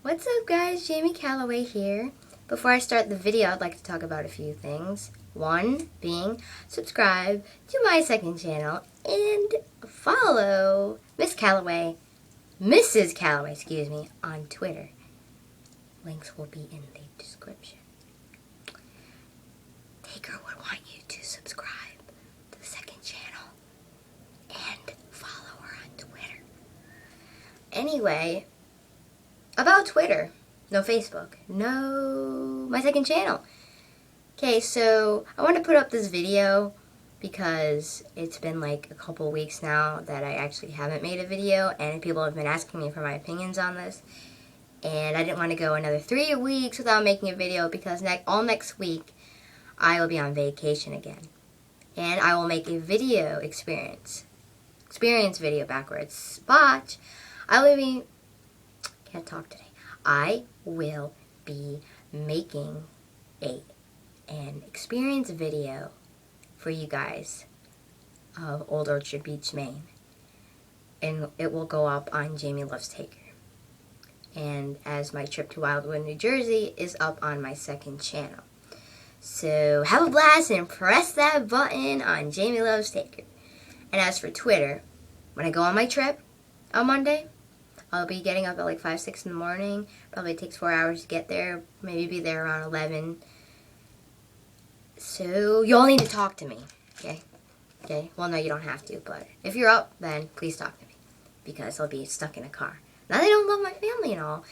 What's up guys, Jamie Calloway here. Before I start the video, I'd like to talk about a few things. One being, subscribe to my second channel and follow Mrs. Calloway, excuse me, on Twitter. Links will be in the description. Taker would want you to subscribe to the second channel and follow her on Twitter. Anyway, about Twitter, no Facebook, no my second channel. Okay, so I want to put up this video because it's been like a couple weeks now that I actually haven't made a video, and people have been asking me for my opinions on this. And I didn't want to go another 3 weeks without making a video because all next week I will be on vacation again. And I will make a video experience video backwards. But I will be, can't talk today. I will be making an experience video for you guys of Old Orchard Beach, Maine. And it will go up on Jamie Loves Taker. And as my trip to Wildwood, New Jersey is up on my second channel. So have a blast and press that button on Jamie Loves Taker. And as for Twitter, when I go on my trip on Monday, I'll be getting up at like 5, 6 in the morning. Probably takes 4 hours to get there. Maybe be there around 11. So you all need to talk to me, okay? Okay? Well, no, you don't have to, but if you're up, then please talk to me. Because I'll be stuck in a car. Now they don't love my family and all.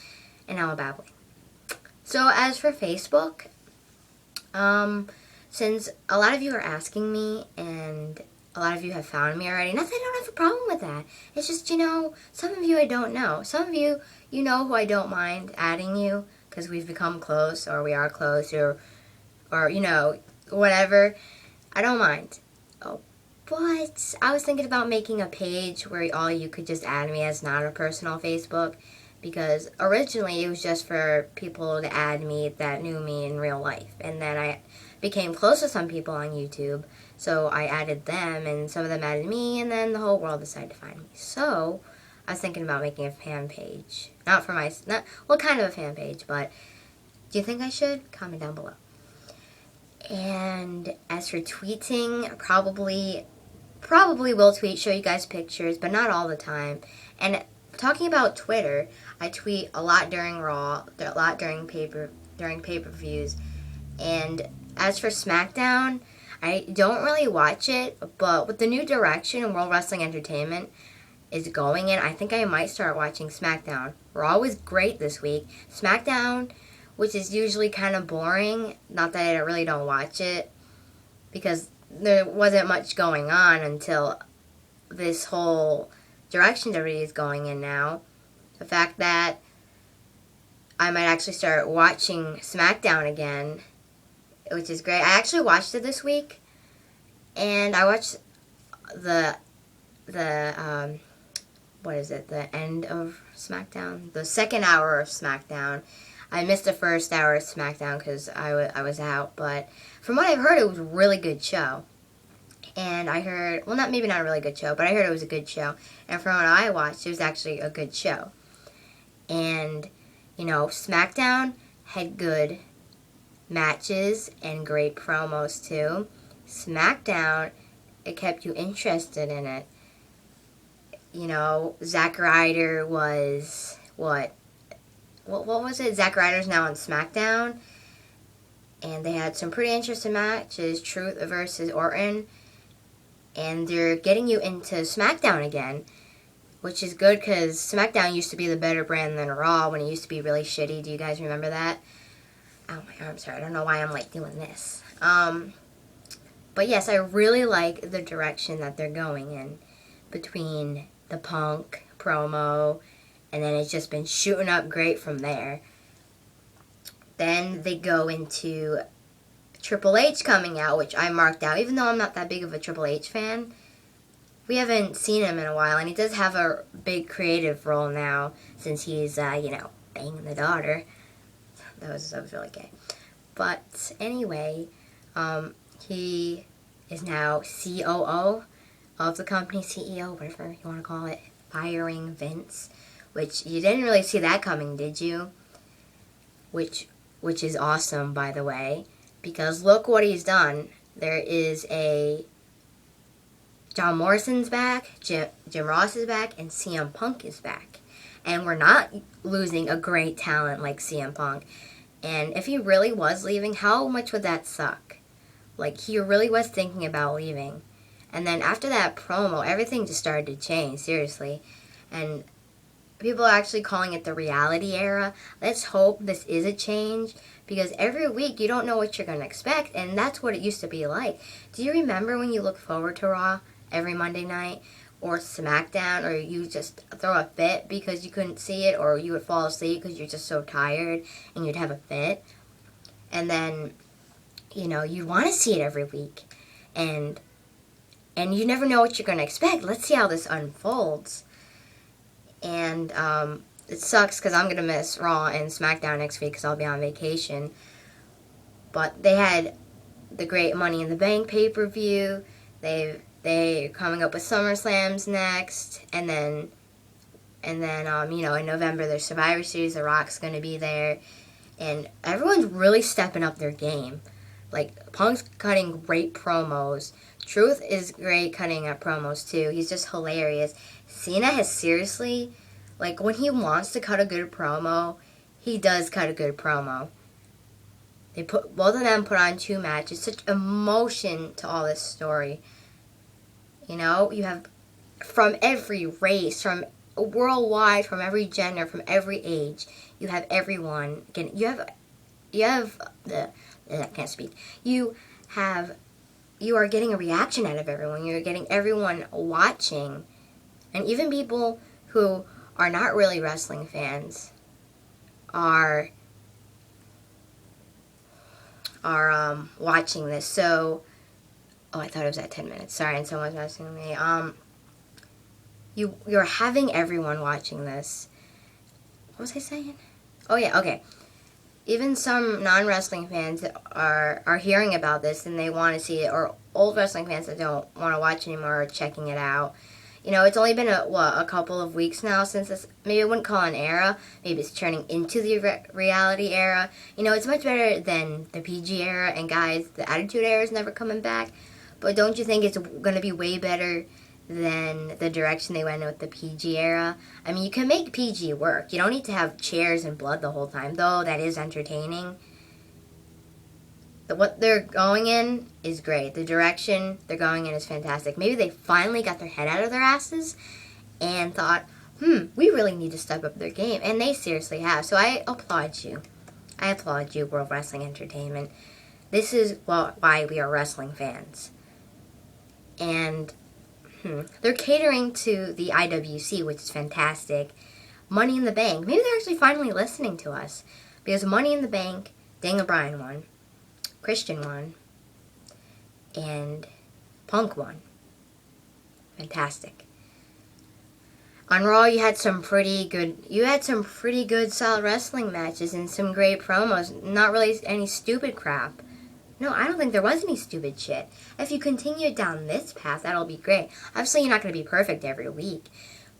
And now I'm babbling. So as for Facebook, since a lot of you are asking me and a lot of you have found me already, not that I don't have a problem with that. It's just, some of you I don't know. Some of you, you know who I don't mind adding you because we've become close or we are close or whatever. I don't mind. Oh, but I was thinking about making a page where all you could just add me as not a personal Facebook, because originally it was just for people to add me that knew me in real life. And then I became close with some people on YouTube, so I added them, and some of them added me, and then the whole world decided to find me. So I was thinking about making a fan page. Kind of a fan page, but do you think I should? Comment down below. And as for tweeting, probably will tweet, show you guys pictures, but not all the time. And talking about Twitter, I tweet a lot during Raw, a lot during pay-per-views. And as for SmackDown, I don't really watch it, but with the new direction World Wrestling Entertainment is going in, I think I might start watching SmackDown. Raw was great this week. SmackDown, which is usually kind of boring, not that I really don't watch it, because there wasn't much going on until this whole direction WWE is going in now. The fact that I might actually start watching SmackDown again, which is great. I actually watched it this week, and I watched the end of SmackDown, the second hour of SmackDown. I missed the first hour of SmackDown because I was out, but from what I've heard, it was a really good show. And I heard, well, maybe not a really good show, but I heard it was a good show. And from what I watched, it was actually a good show. And, SmackDown had good matches and great promos, too. SmackDown, it kept you interested in it. Zack Ryder was, what was it? Zack Ryder's now on SmackDown. And they had some pretty interesting matches. Truth versus Orton. And they're getting you into SmackDown again, which is good because SmackDown used to be the better brand than Raw when it used to be really shitty. Do you guys remember that? Oh my god, I'm sorry. I don't know why I'm doing this. But yes, I really like the direction that they're going in between the Punk promo, and then it's just been shooting up great from there. Then they go into Triple H coming out, which I marked out, even though I'm not that big of a Triple H fan. We haven't seen him in a while, and he does have a big creative role now, since he's, banging the daughter. That was really gay. But anyway, he is now COO of the company, CEO, whatever you want to call it, firing Vince, which you didn't really see that coming, did you? which is awesome, by the way, because look what he's done. There is a John Morrison's back, Jim Ross is back, and CM Punk is back. And we're not losing a great talent like CM Punk. And if he really was leaving, how much would that suck? Like, he really was thinking about leaving. And then after that promo, everything just started to change, seriously. And people are actually calling it the reality era. Let's hope this is a change, because every week you don't know what you're going to expect, and that's what it used to be like. Do you remember when you looked forward to Raw every Monday night, or SmackDown, or you just throw a fit because you couldn't see it, or you would fall asleep because you're just so tired and you'd have a fit? And then, you know, you'd want to see it every week, and you never know what you're going to expect. Let's see how this unfolds. And it sucks because I'm going to miss Raw and SmackDown next week because I'll be on vacation. But they had the great Money in the Bank pay-per-view. They're coming up with SummerSlams next. And then you know, in November there's Survivor Series. The Rock's going to be there. And everyone's really stepping up their game. Like, Punk's cutting great promos. Truth is great cutting up promos, too. He's just hilarious. Cena has seriously, like, when he wants to cut a good promo, he does cut a good promo. Both of them put on 2 matches. Such emotion to all this story. You know, you have from every race, from worldwide, from every gender, from every age. You have everyone. Again, I can't speak. You are getting a reaction out of everyone. You're getting everyone watching. And even people who are not really wrestling fans are watching this. So, I thought it was at 10 minutes. Sorry, and someone's messaging me. You're having everyone watching this. What was I saying? Oh yeah, okay. Even some non-wrestling fans are hearing about this and they want to see it, or old wrestling fans that don't want to watch anymore are checking it out. You know, it's only been a couple of weeks now since this. Maybe I wouldn't call it an era. Maybe it's turning into the reality era. You know, it's much better than the PG era. And guys, the Attitude Era is never coming back. But don't you think it's going to be way better than the direction they went in with the PG era? I mean, you can make PG work. You don't need to have chairs and blood the whole time, though that is entertaining. What they're going in is great. The direction they're going in is fantastic. Maybe they finally got their head out of their asses and thought, we really need to step up their game. And they seriously have. So I applaud you. I applaud you, World Wrestling Entertainment. This is why we are wrestling fans. And they're catering to the IWC, which is fantastic. Money in the Bank. Maybe they're actually finally listening to us. Because Money in the Bank, Daniel Bryan won. Christian won, and Punk won. Fantastic. On Raw, you had some pretty good solid wrestling matches and some great promos. Not really any stupid crap. No, I don't think there was any stupid shit. If you continue down this path, that'll be great. Obviously, you're not going to be perfect every week,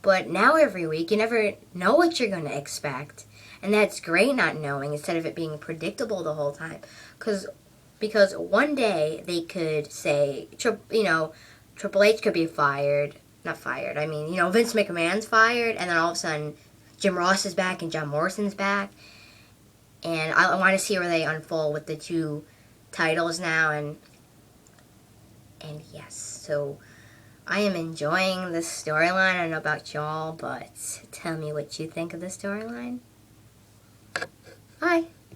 but now every week, you never know what you're going to expect. And that's great not knowing instead of it being predictable the whole time. Because one day they could say, Triple H could be fired. Not fired. I mean, Vince McMahon's fired, and then all of a sudden Jim Ross is back and John Morrison's back. And I want to see where they unfold with the 2 titles now. And yes, so I am enjoying this storyline. I don't know about y'all, but tell me what you think of the storyline. Bye.